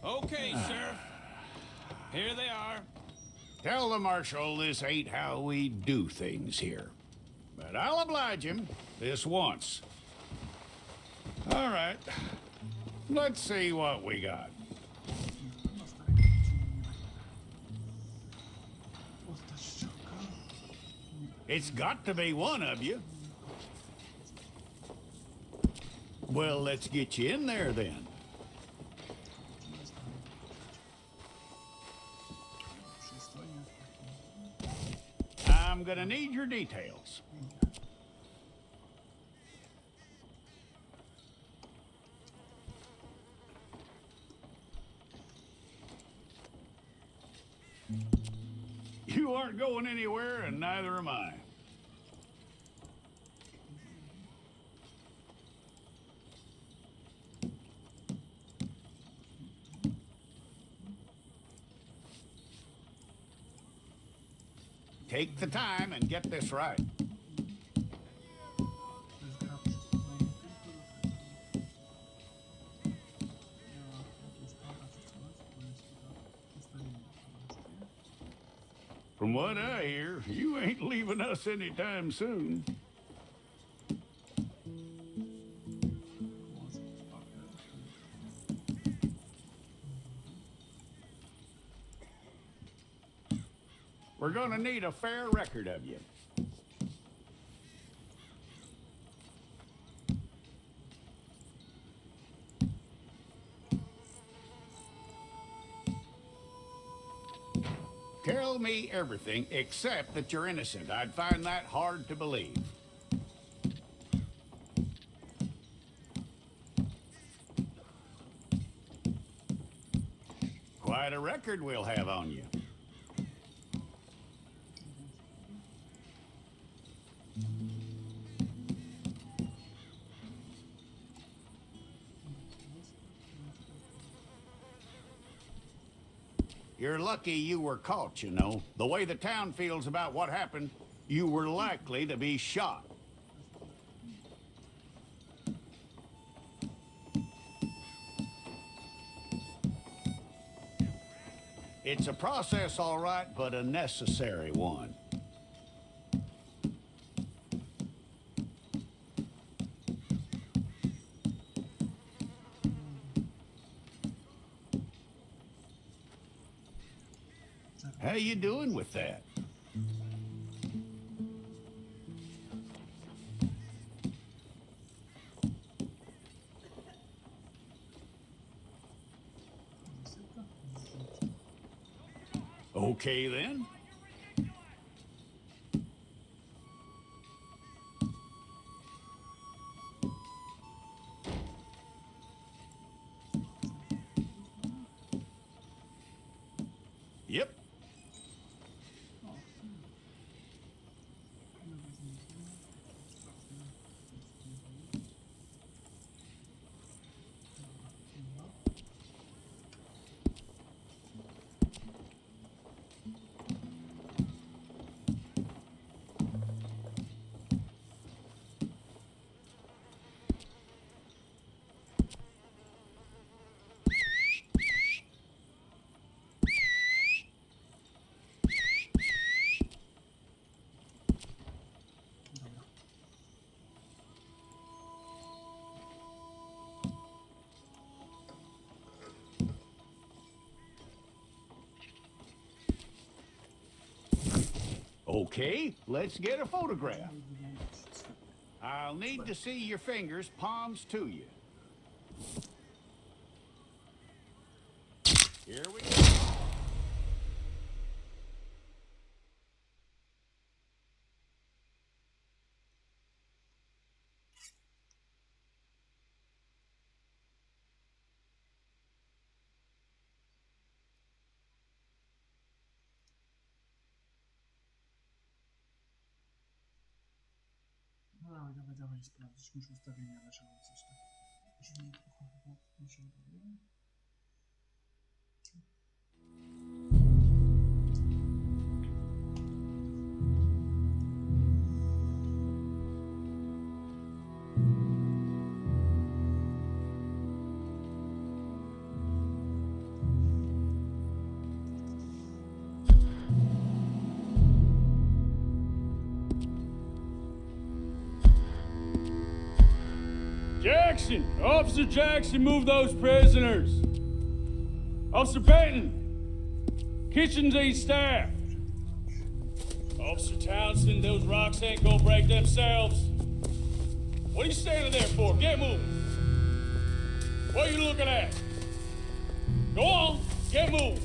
Okay, Sheriff. Here they are. Tell the Marshal this ain't how we do things here. But I'll oblige him this once. All right. Let's see what we got. It's got to be one of you. Well, let's get you in there then. I'm gonna need your details. You aren't going anywhere, and neither am I. Take the time and get this right. From what I hear, you ain't leaving us anytime soon. We're gonna need a fair record of you. Tell me everything except that you're innocent. I'd find that hard to believe. Quite a record we'll have on you. You're lucky you were caught, you know. The way the town feels about what happened, you were likely to be shot. It's a process, all right, but a necessary one. How you doing with that? Okay then. Yep. Okay, let's get a photograph. I'll need to see your fingers, palms to you. Here we go. Dawaj, dawaj, dawaj, sprawdzić. Muszę ustawienia dlaczego coś tak. Brzmi trochę chyba mi się wydaje. Jackson! Officer Jackson, move those prisoners! Officer Benton! Kitchens ain't staffed! Officer Townsend, those rocks ain't gonna break themselves. What are you standing there for? Get moving! What are you looking at? Go on, get moving!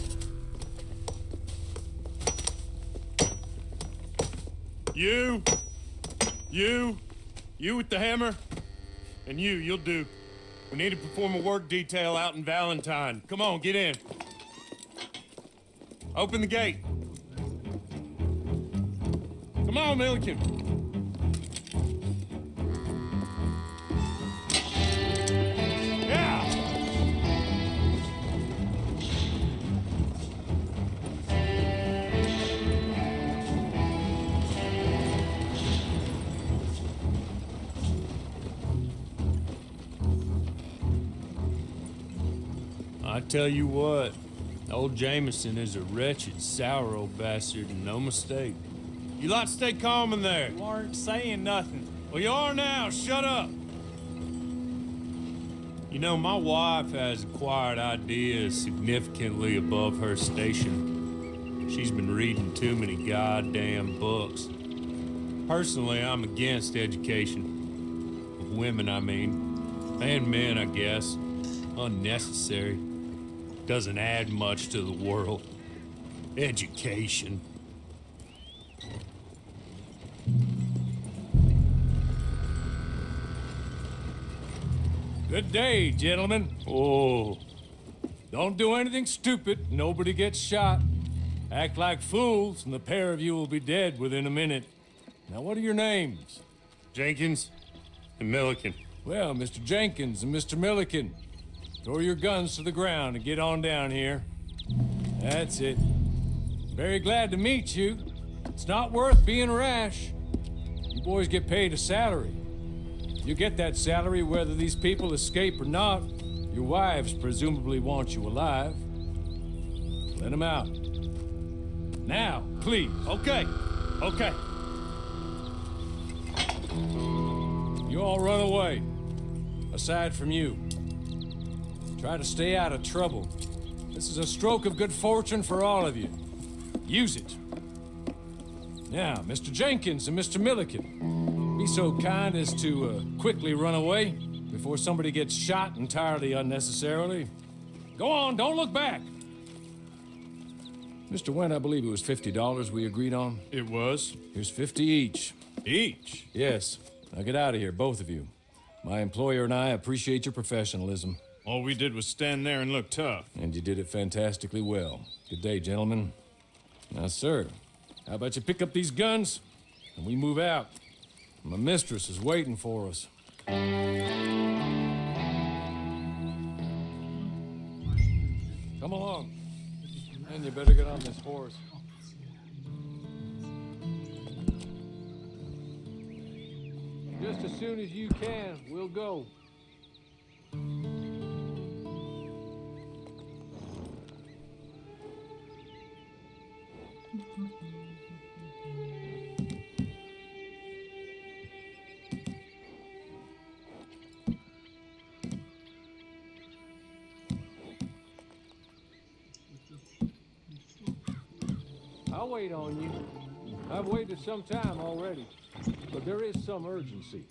You with the hammer? And you'll do. We need to perform a work detail out in Valentine. Come on, get in. Open the gate. Come on, Milliken. Yeah! I tell you what, old Jameson is a wretched, sour old bastard, and no mistake. You lot stay calm in there. You aren't saying nothing. Well, you are now. Shut up. You know, my wife has acquired ideas significantly above her station. She's been reading too many goddamn books. Personally, I'm against education. Of women, I mean. And men, I guess. Unnecessary. Doesn't add much to the world. Education. Good day, gentlemen. Oh, Don't do anything stupid. Nobody gets shot. Act like fools, and the pair of you will be dead within a minute. Now, what are your names? Jenkins and Milliken. Well, Mr. Jenkins and Mr. Milliken, throw your guns to the ground and get on down here. That's it. Very glad to meet you. It's not worth being rash. You boys get paid a salary. You get that salary whether these people escape or not. Your wives presumably want you alive. Let them out. Now, please. Okay. You all run away. Aside from you. Try to stay out of trouble. This is a stroke of good fortune for all of you. Use it. Now, Mr. Jenkins and Mr. Milliken, be so kind as to quickly run away before somebody gets shot entirely unnecessarily. Go on, don't look back. Mr. Went, I believe it was $50 we agreed on. It was. Here's 50 each. Each? Yes. Now get out of here, both of you. My employer and I appreciate your professionalism. All we did was stand there and look tough. And you did it fantastically well. Good day, gentlemen. Now, sir, how about you pick up these guns and we move out? My mistress is waiting for us. Come along. And you better get on this horse. Just as soon as you can, we'll go. I'll wait on you. I've waited some time already, but there is some urgency.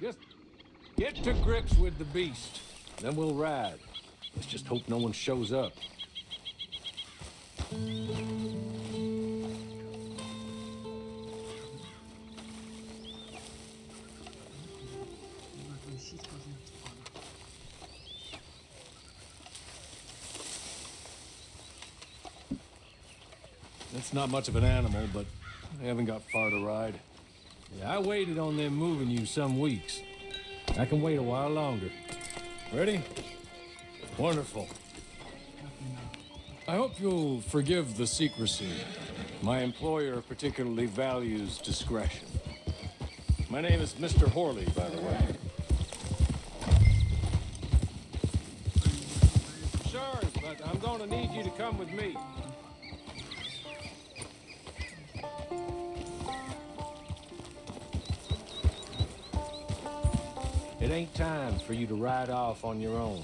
Just get to grips with the beast, then we'll ride. Let's just hope no one shows up. That's not much of an animal, but I haven't got far to ride. Yeah, I waited on them moving you some weeks. I can wait a while longer. Ready? Wonderful. I hope you'll forgive the secrecy. My employer particularly values discretion. My name is Mr. Horley, by the way. Sorry, but I'm gonna need you to come with me. It ain't time for you to ride off on your own.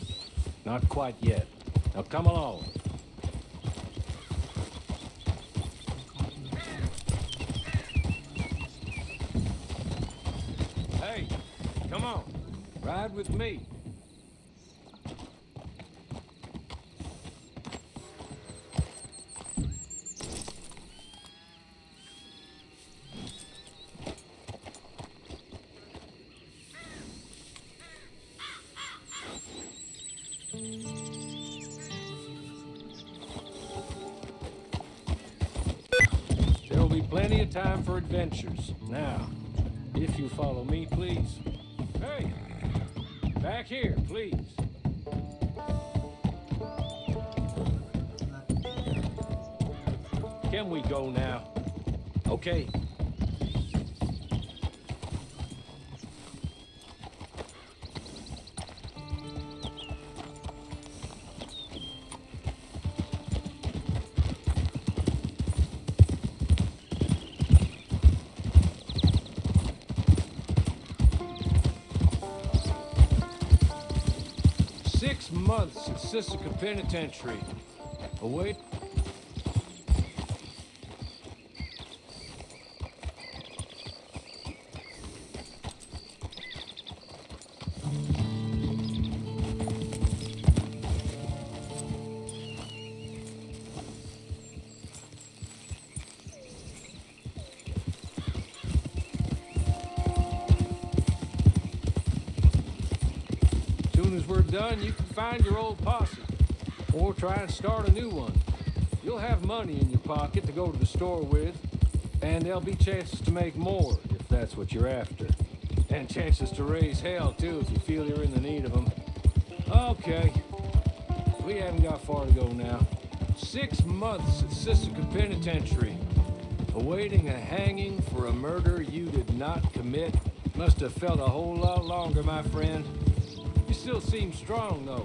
Not quite yet. Now come along. Hey, come on. Ride with me. There'll be plenty of time for adventures. Now, if you follow me, please. Hey, back here, please. Can we go now? Okay. Months at Sisika Penitentiary. Oh, wait. Soon as we're done, you can find your old posse, or try and start a new one. You'll have money in your pocket to go to the store with, and there'll be chances to make more, if that's what you're after. And chances to raise hell, too, if you feel you're in the need of them. Okay, we haven't got far to go now. 6 months at Sisika Penitentiary, awaiting a hanging for a murder you did not commit. Must have felt a whole lot longer, my friend. You still seem strong, though.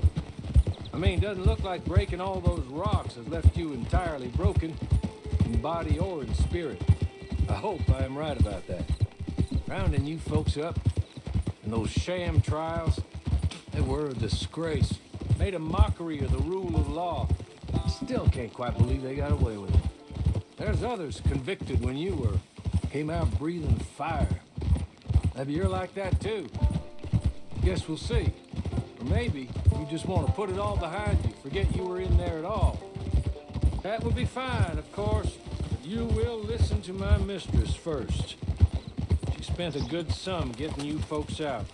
I mean, doesn't look like breaking all those rocks has left you entirely broken, in body or in spirit. I hope I am right about that. Rounding you folks up, and those sham trials, they were a disgrace. Made a mockery of the rule of law. Still can't quite believe they got away with it. There's others convicted when you were. Came out breathing fire. Maybe you're like that, too. Guess we'll see. Or maybe you just want to put it all behind you, forget you were in there at all. That would be fine, of course, but you will listen to my mistress first. She spent a good sum getting you folks out.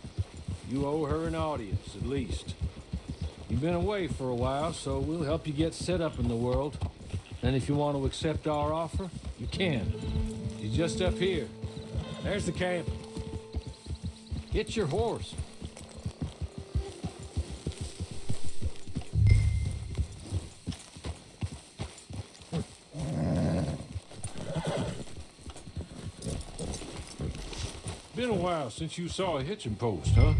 You owe her an audience, at least. You've been away for a while, so we'll help you get set up in the world. And if you want to accept our offer, you can. She's just up here. There's the camp. Get your horse. Been a while since you saw a hitching post, huh?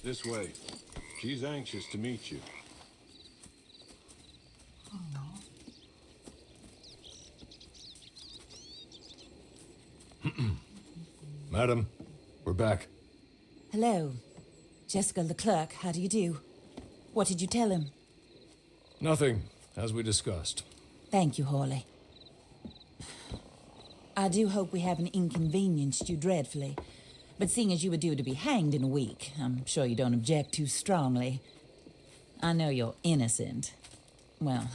This way. She's anxious to meet you. Madam, we're back. Hello. Jessica Leclerc, how do you do? What did you tell him? Nothing, as we discussed. Thank you, Hawley. I do hope we haven't inconvenienced you dreadfully. But seeing as you were due to be hanged in a week, I'm sure you don't object too strongly. I know you're innocent. Well,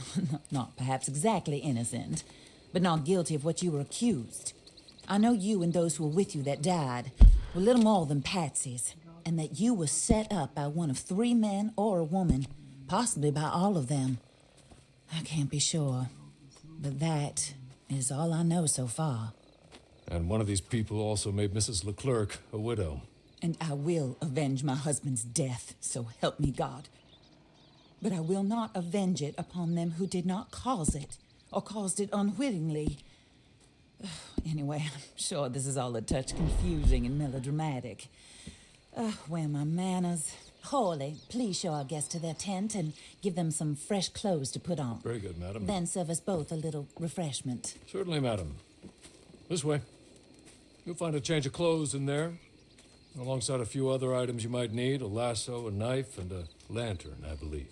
not perhaps exactly innocent, but not guilty of what you were accused. I know you and those who were with you that died were little more than patsies, and that you were set up by one of 3 men or a woman, possibly by all of them. I can't be sure, but that is all I know so far. And one of these people also made Mrs. Leclerc a widow. And I will avenge my husband's death, so help me God. But I will not avenge it upon them who did not cause it, or caused it unwittingly. Anyway, I'm sure this is all a touch confusing and melodramatic. Where are my manners? Hawley, please show our guests to their tent and give them some fresh clothes to put on. Very good, madam. Then serve us both a little refreshment. Certainly, madam. This way. You'll find a change of clothes in there, alongside a few other items you might need, a lasso, a knife, and a lantern, I believe.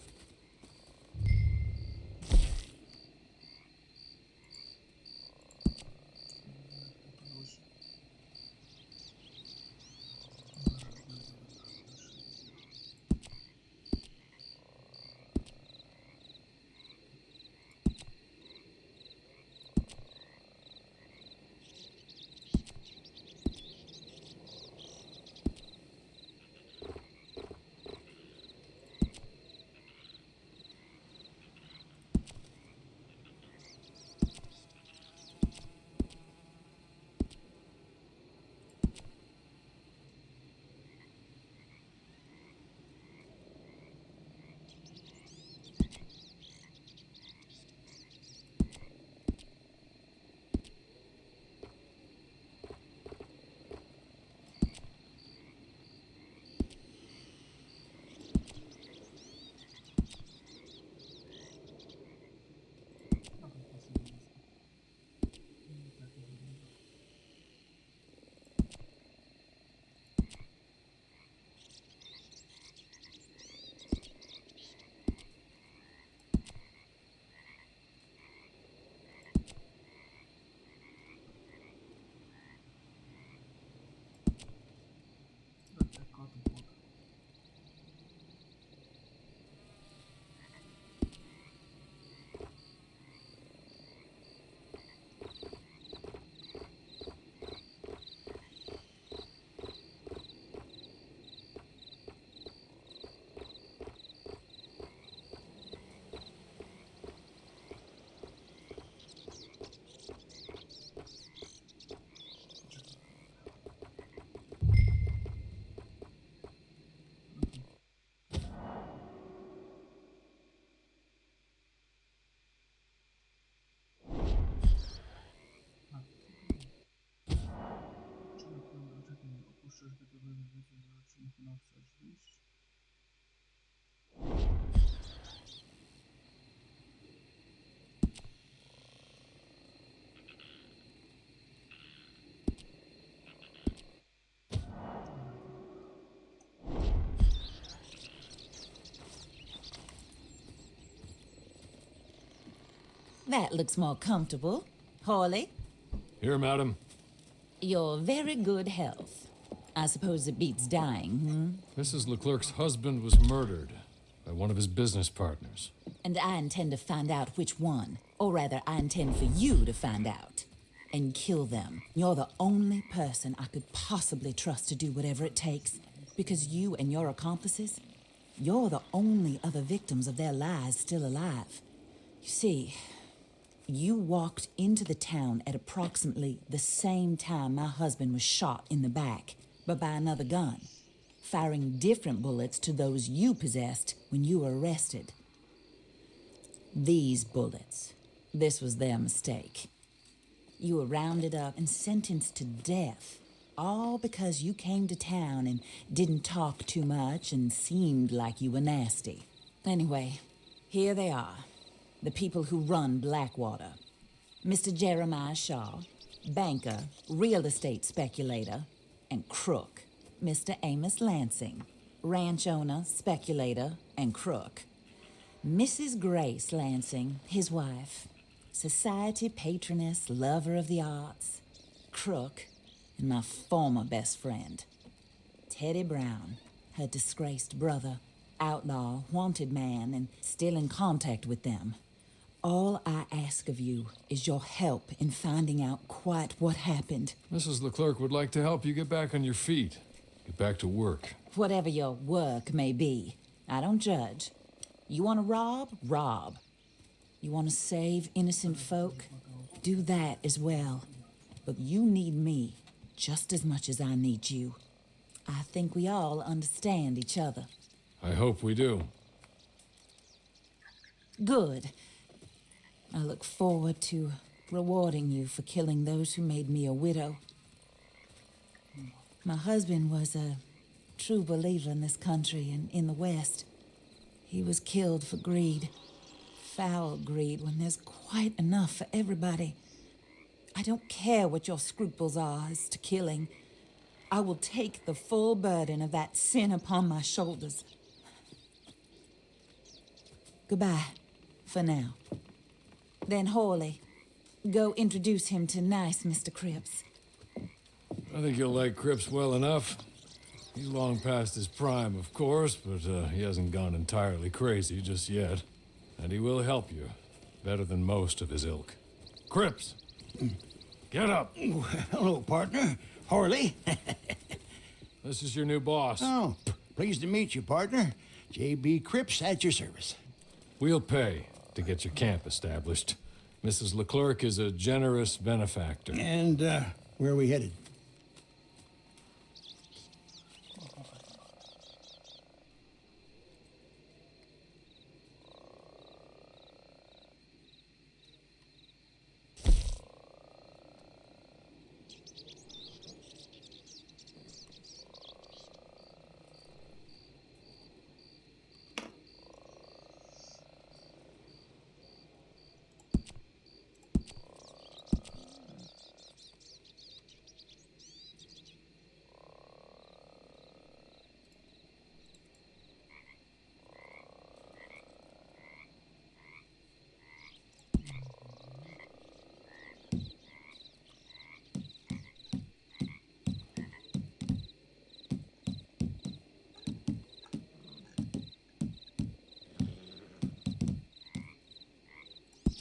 Opuszczasz gotowe wywiady do odcinku na wstecz. That looks more comfortable. Hawley, Here, madam. you're very good health. I suppose it beats dying, Mrs. Leclerc's husband was murdered by one of his business partners. And I intend to find out which one. Or rather, I intend for you to find out. And kill them. You're the only person I could possibly trust to do whatever it takes. Because you and your accomplices, you're the only other victims of their lies still alive. You see, you walked into the town at approximately the same time my husband was shot in the back, but by another gun, firing different bullets to those you possessed when you were arrested. These bullets, this was their mistake. You were rounded up and sentenced to death, all because you came to town and didn't talk too much and seemed like you were nasty. Anyway, here they are. The people who run Blackwater. Mr. Jeremiah Shaw, banker, real estate speculator, and crook. Mr. Amos Lansing, ranch owner, speculator, and crook. Mrs. Grace Lansing, his wife, society patroness, lover of the arts, crook, and my former best friend. Teddy Brown, her disgraced brother, outlaw, wanted man, and still in contact with them. All I ask of you is your help in finding out quite what happened. Mrs. Leclerc would like to help you get back on your feet. Get back to work. Whatever your work may be, I don't judge. You want to rob? Rob. You want to save innocent folk? Do that as well. But you need me just as much as I need you. I think we all understand each other. I hope we do. Good. I look forward to rewarding you for killing those who made me a widow. My husband was a true believer in this country and in the West. He was killed for greed. Foul greed when there's quite enough for everybody. I don't care what your scruples are as to killing. I will take the full burden of that sin upon my shoulders. Goodbye, for now. Then Hawley, go introduce him to nice Mr. Cripps. I think you'll like Cripps well enough. He's long past his prime, of course, but he hasn't gone entirely crazy just yet. And he will help you, better than most of his ilk. Cripps! Get up! Hello, partner. Harley. This is your new boss. Oh, pleased to meet you, partner. J.B. Cripps at your service. We'll pay to get your camp established. Mrs. Leclerc is a generous benefactor. And, where are we headed?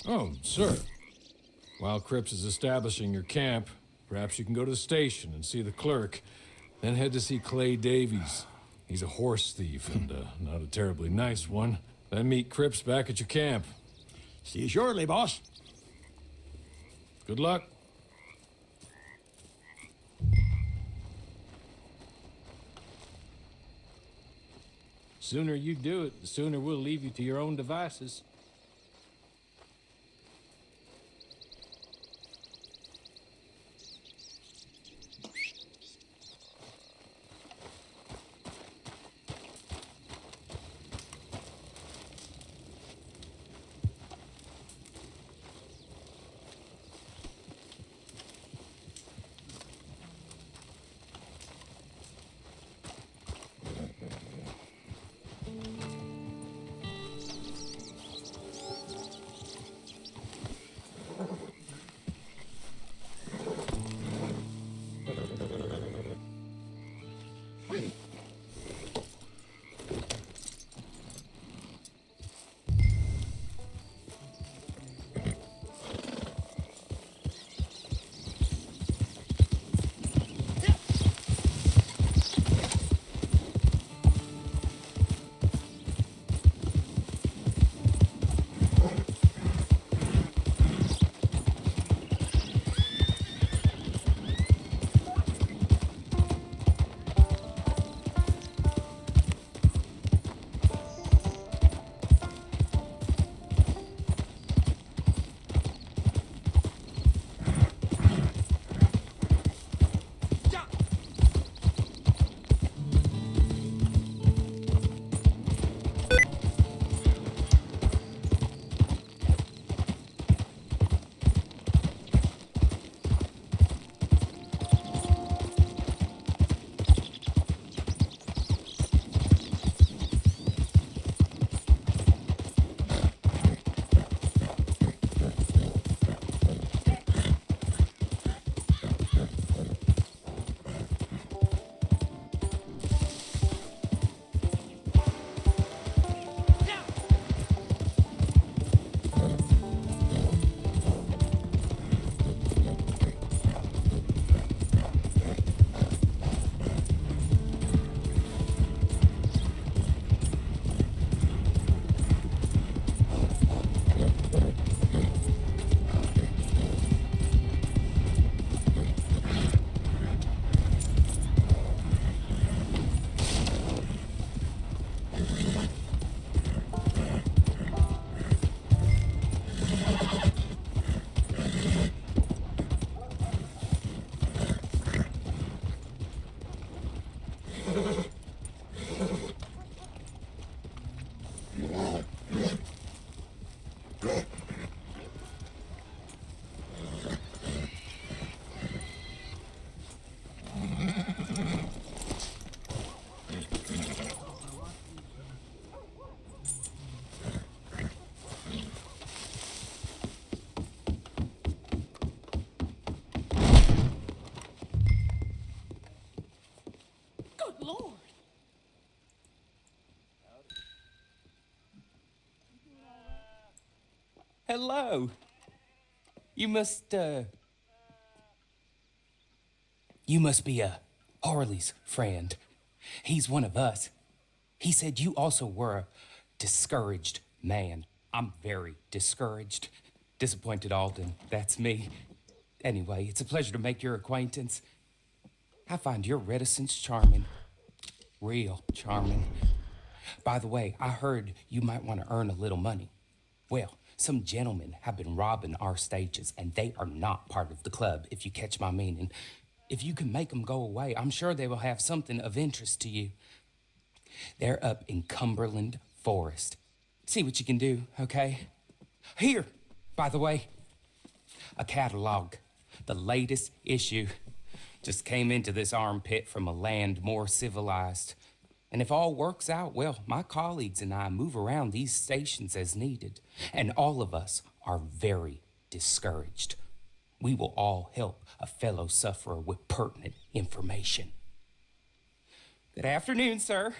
Oh, sir. While Cripps is establishing your camp, perhaps you can go to the station and see the clerk, then head to see Clay Davies. He's a horse thief and not a terribly nice one. Then meet Cripps back at your camp. See you shortly, boss. Good luck. Sooner you do it, the sooner we'll leave you to your own devices. Hello. You must be Harley's friend. He's one of us. He said you also were a discouraged man. I'm very discouraged. Disappointed Alden, that's me. Anyway, it's a pleasure to make your acquaintance. I find your reticence charming. Real charming. By the way, I heard you might want to earn a little money. Well, some gentlemen have been robbing our stages, and they are not part of the club, if you catch my meaning. If you can make them go away, I'm sure they will have something of interest to you. They're up in Cumberland Forest. See what you can do, okay? Here, by the way, a catalog. The latest issue. Just came into this armpit from a land more civilized. And if all works out, well, my colleagues and I move around these stations as needed. And all of us are very discouraged. We will all help a fellow sufferer with pertinent information. Good afternoon, sir.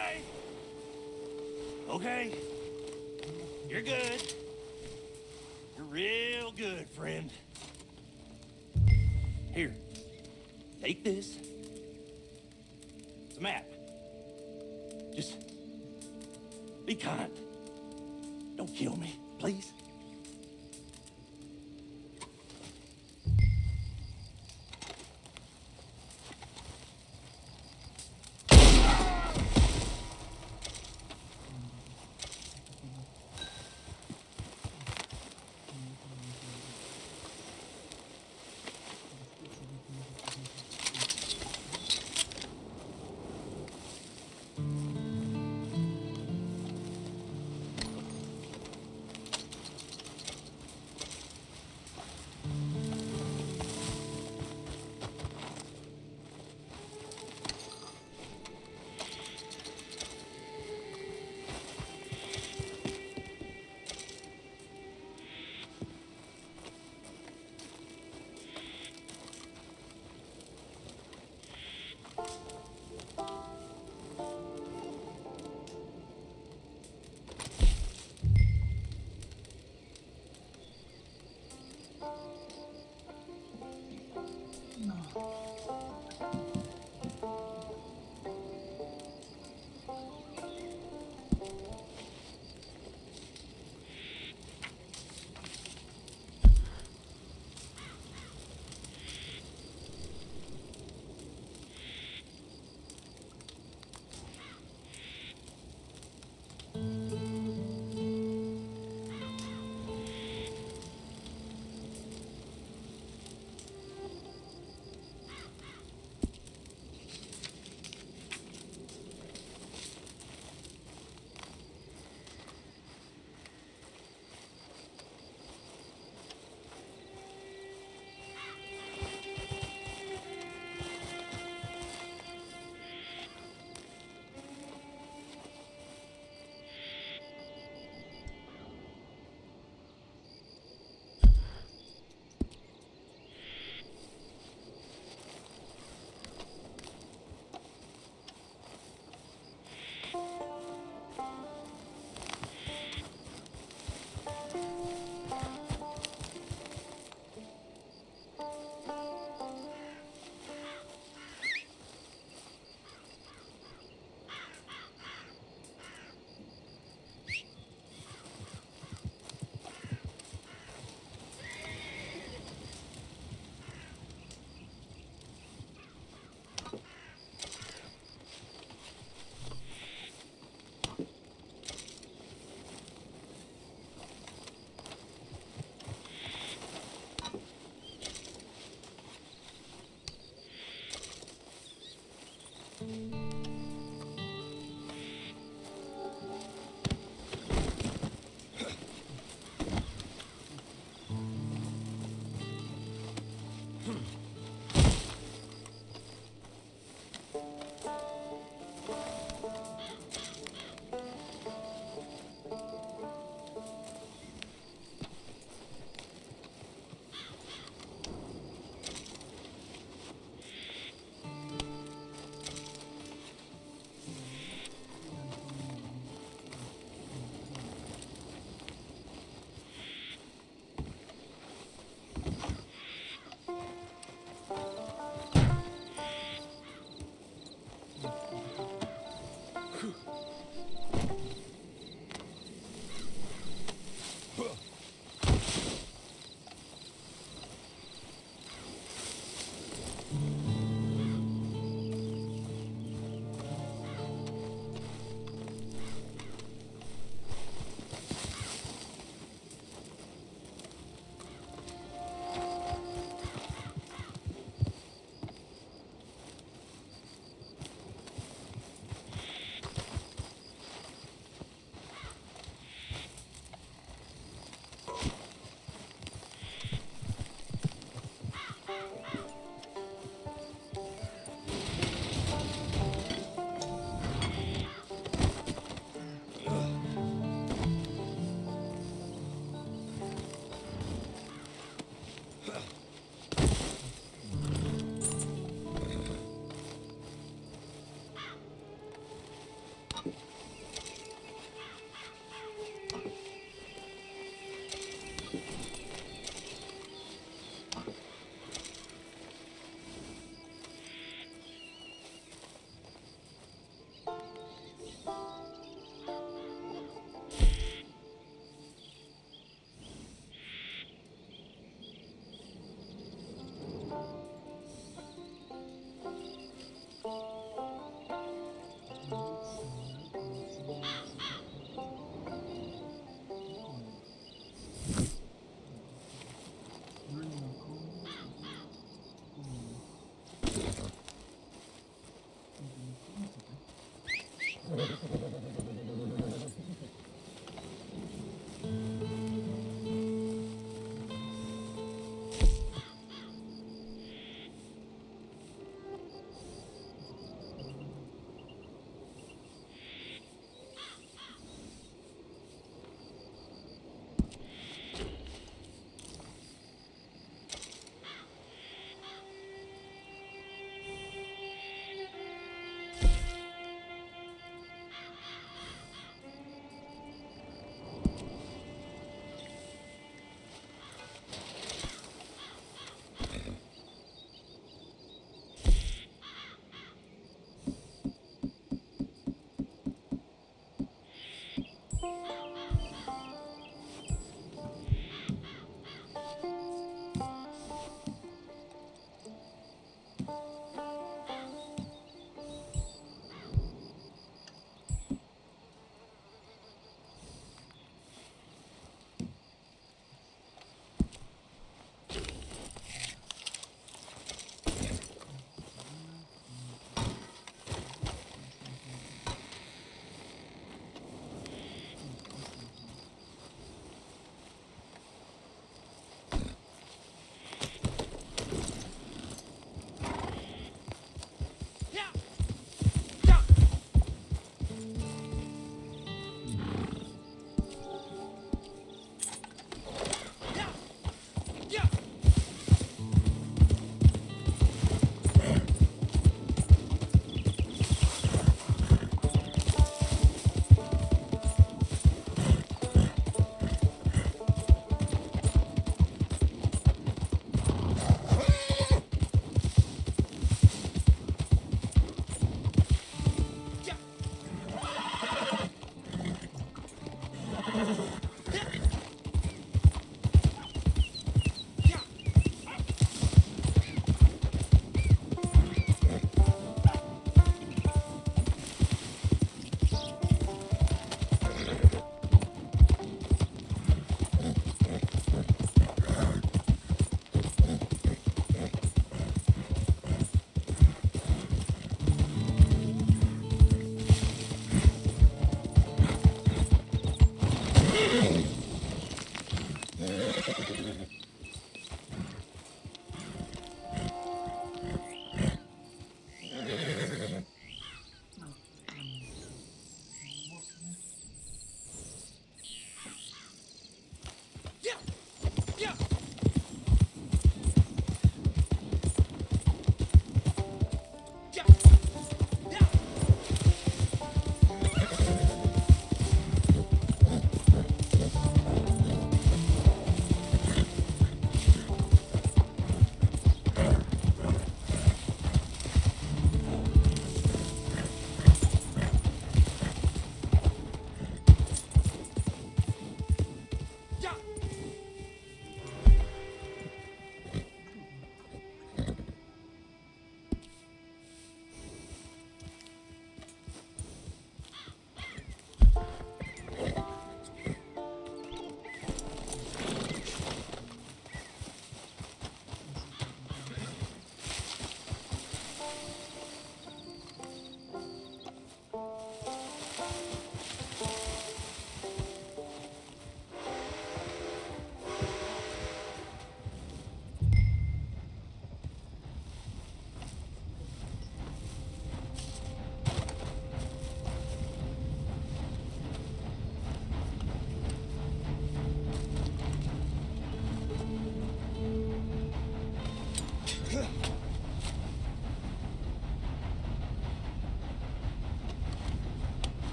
Okay. Okay. You're good. You're real good, friend. Here. Take this. It's a map. Just be kind. Don't kill me, please.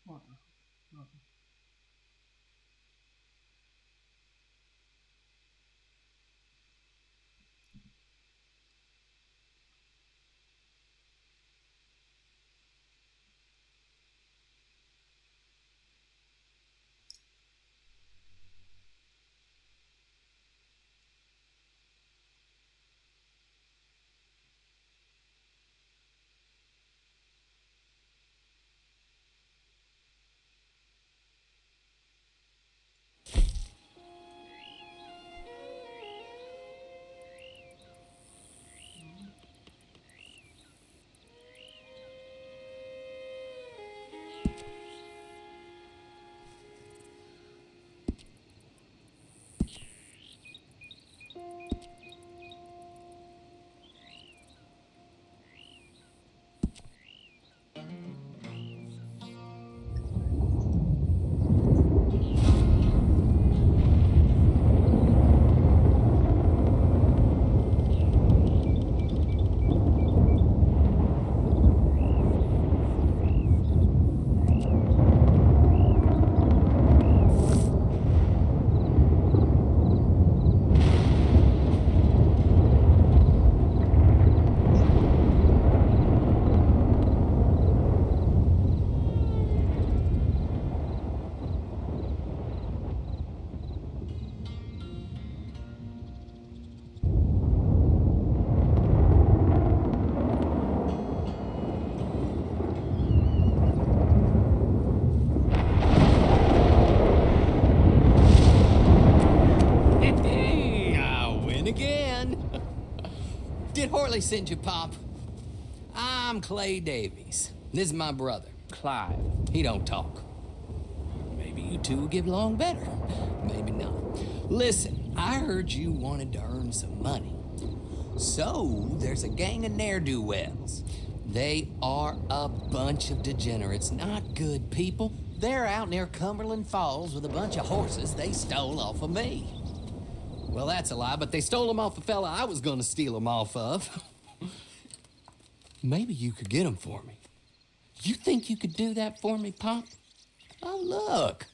What the? What the? I win again. Did Horley send you, Pop? I'm Clay Davies. This is my brother, Clive. He don't talk. Maybe you two will get along better. Maybe not. Listen, I heard you wanted to earn some money. So, there's a gang of ne'er-do-wells. They are a bunch of degenerates, not good people. They're out near Cumberland Falls with a bunch of horses they stole off of me. Well, that's a lie, but they stole them off a fella I was gonna steal them off of. Maybe you could get them for me. You think you could do that for me, Pop? Oh, look.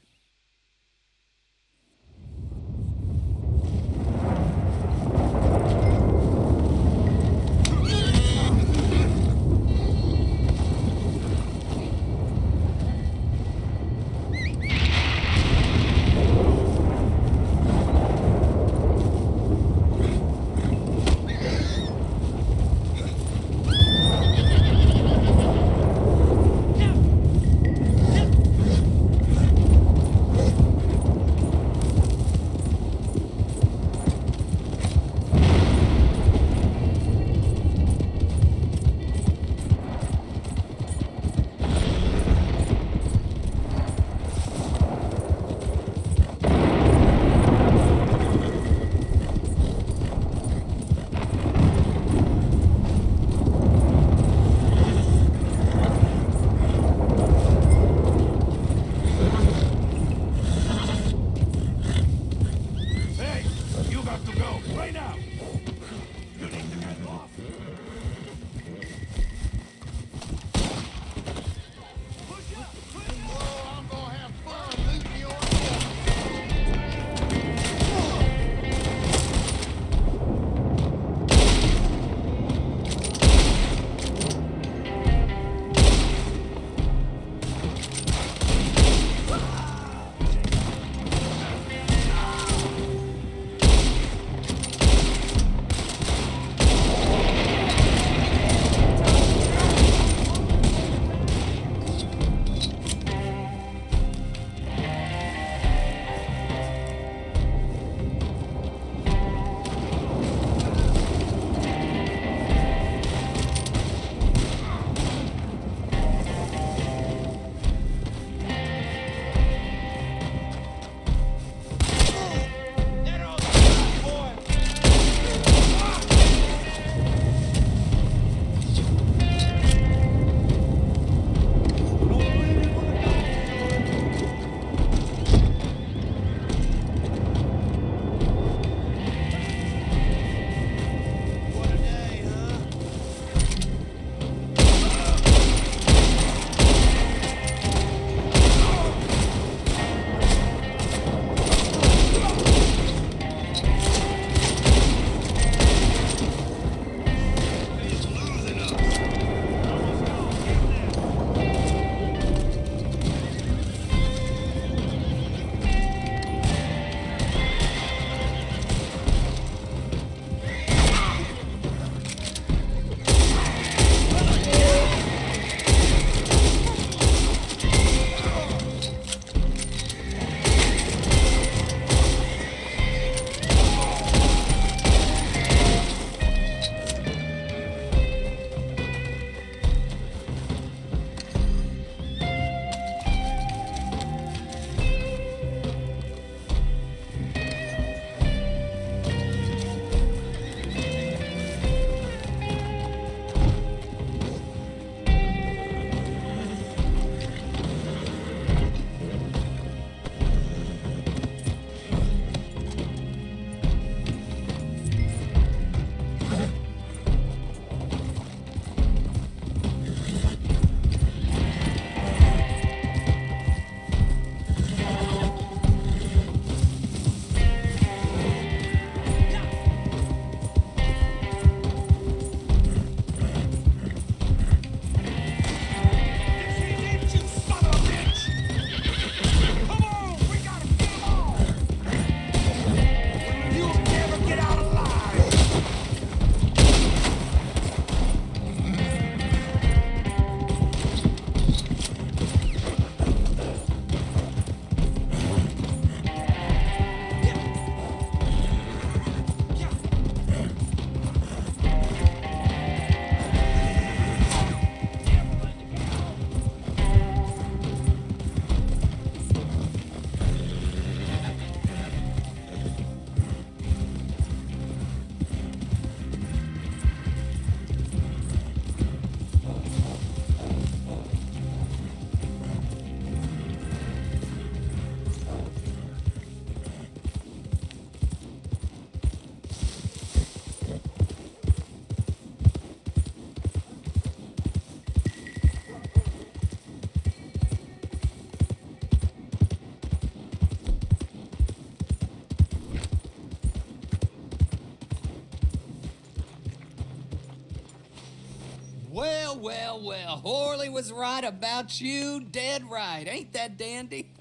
well. Horley was right about you, dead right. Ain't that dandy?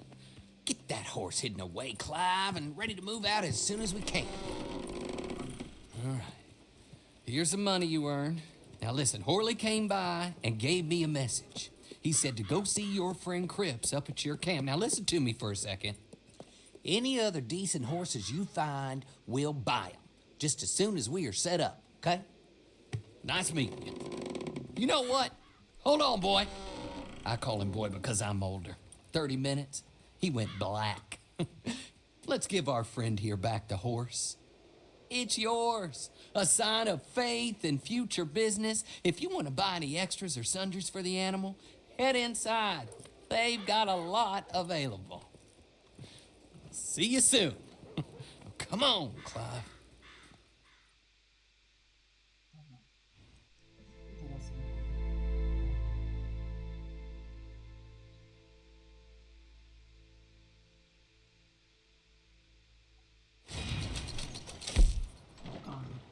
Get that horse hidden away, Clive, and ready to move out as soon as we can. All right. Here's the money you earned. Now listen, Horley came by and gave me a message. He said to go see your friend Cripps up at your camp. Now listen to me for a second. Any other decent horses you find, we'll buy them. Just as soon as we are set up, okay? Nice meeting you. You know what? Hold on, boy. I call him boy because I'm older. 30 minutes, he went black. Let's give our friend here back the horse. It's yours. A sign of faith and future business. If you want to buy any extras or sundries for the animal, head inside. They've got a lot available. See you soon. Come on, Clive. Teraz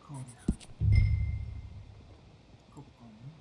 konia. Kup konia.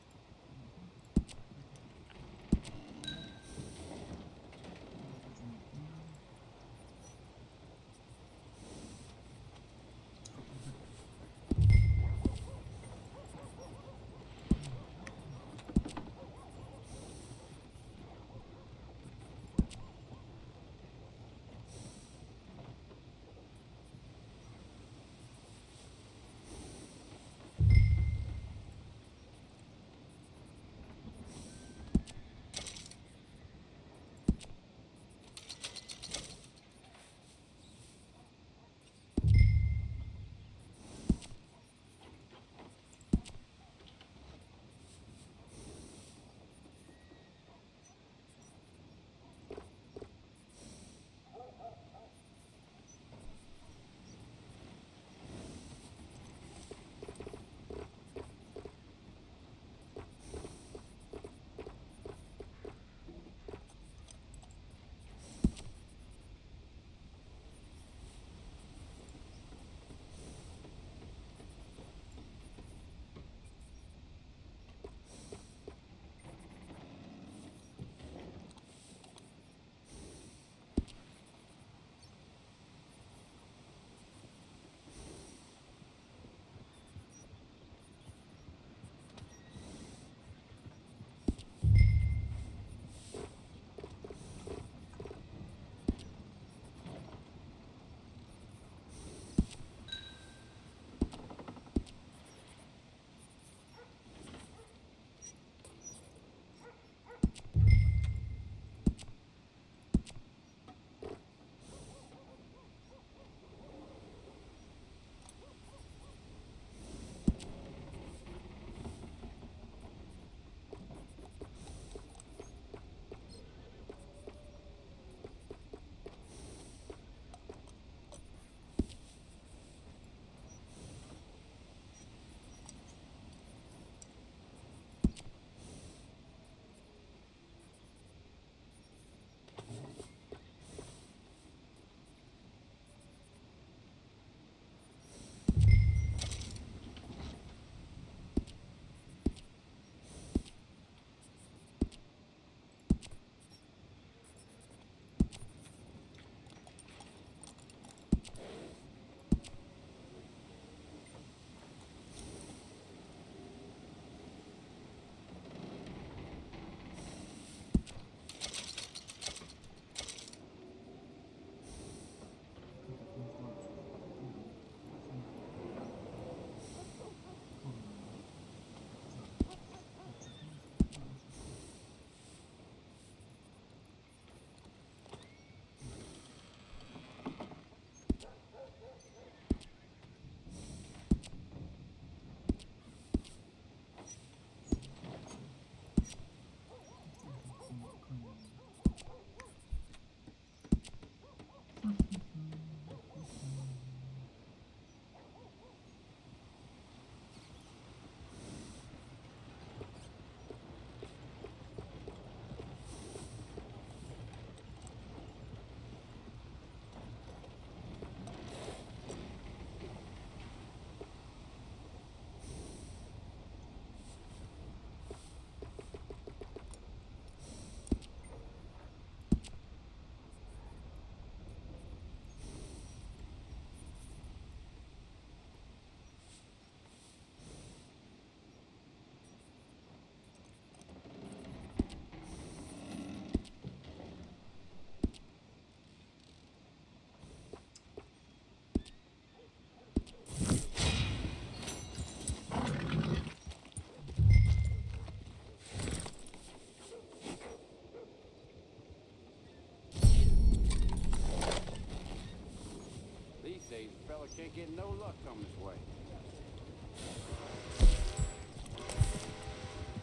Can't get no luck coming this way.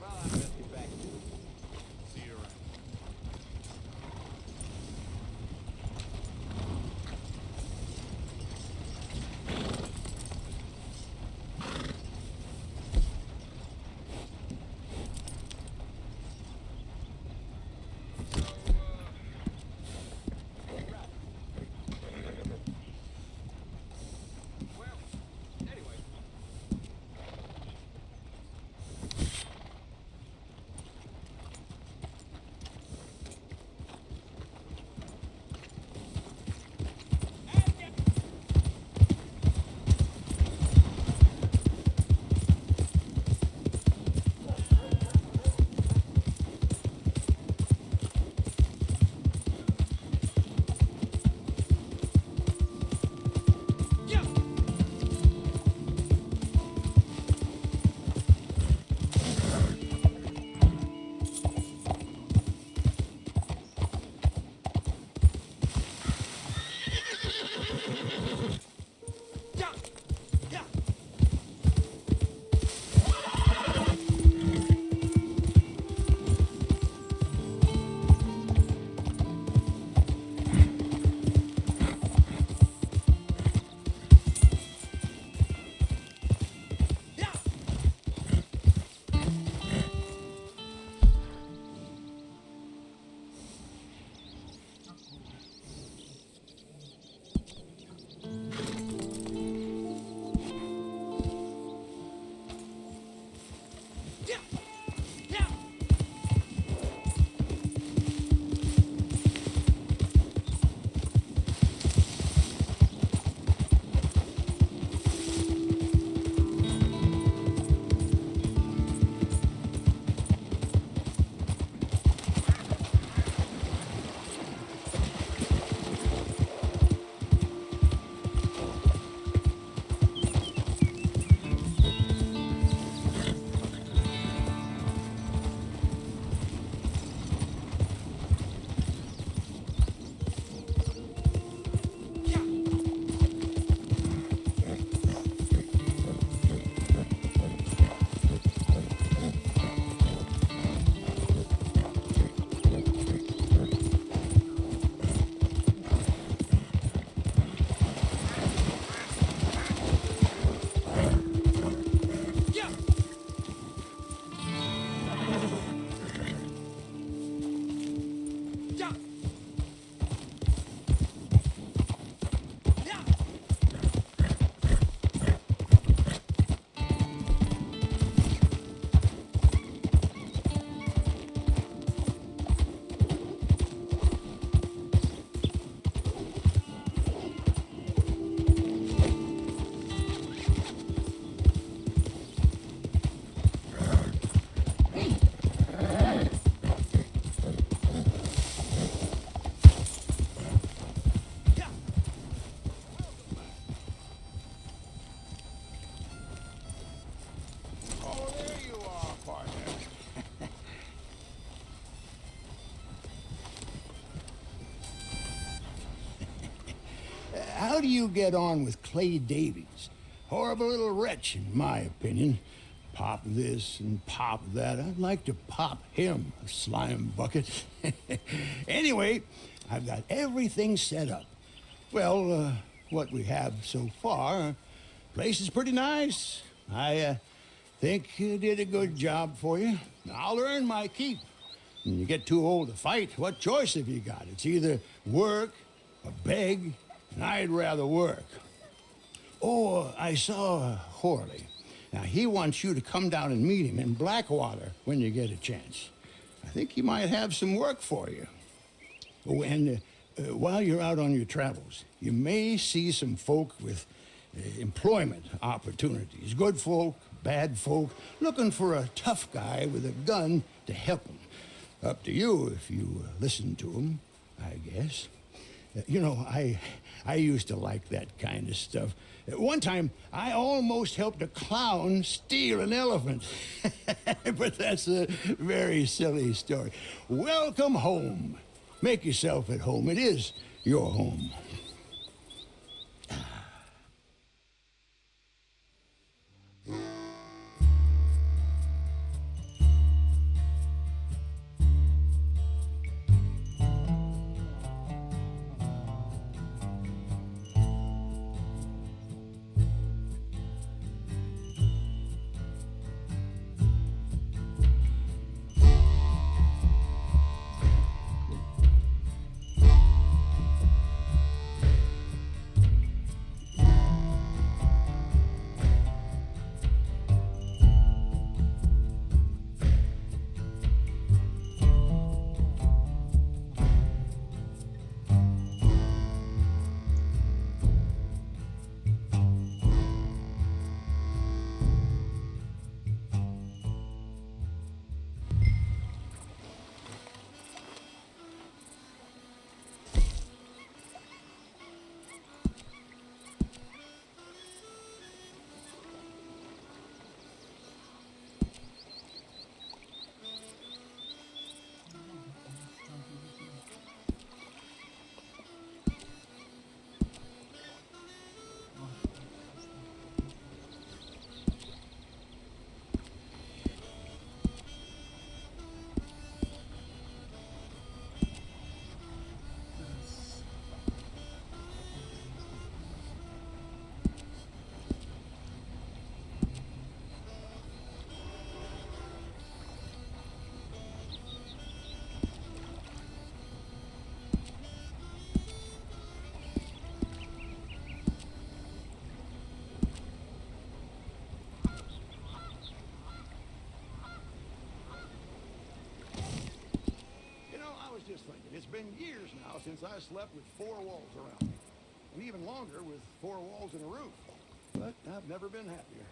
Well, I best get back to it. See you around. How do you get on with Clay Davies? Horrible little wretch, in my opinion. Pop this and pop that. I'd like to pop him, a slime bucket. Anyway, I've got everything set up. Well, what we have so far, place is pretty nice. I think you did a good job for you. I'll earn my keep. When you get too old to fight, what choice have you got? It's either work or beg, and I'd rather work. Oh, I saw Horley. Now, he wants you to come down and meet him in Blackwater when you get a chance. I think he might have some work for you. Oh, and while you're out on your travels, you may see some folk with employment opportunities. Good folk, bad folk, looking for a tough guy with a gun to help them. Up to you if you listen to them, I guess. You know, I used to like that kind of stuff. One time, I almost helped a clown steal an elephant. But that's a very silly story. Welcome home. Make yourself at home. It is your home. been years now since I slept with four walls around me. And even longer with four walls and a roof. But I've never been happier.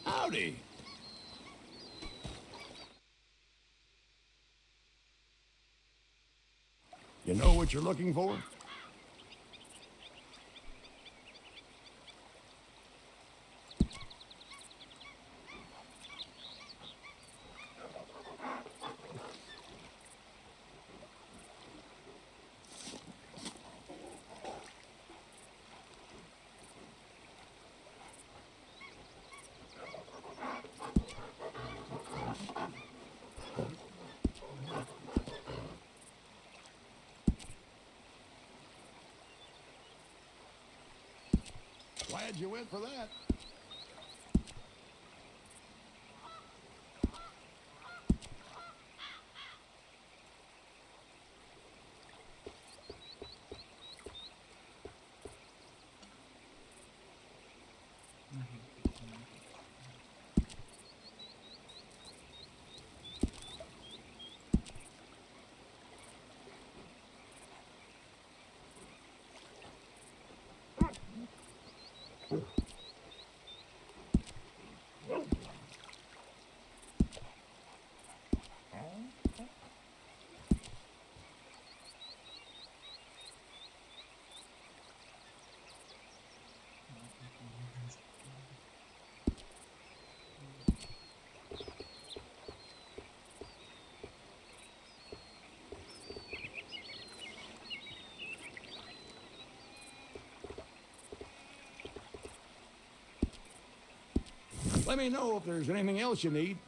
Howdy. You know what you're looking for? Glad you went for that. Let me know if there's anything else you need.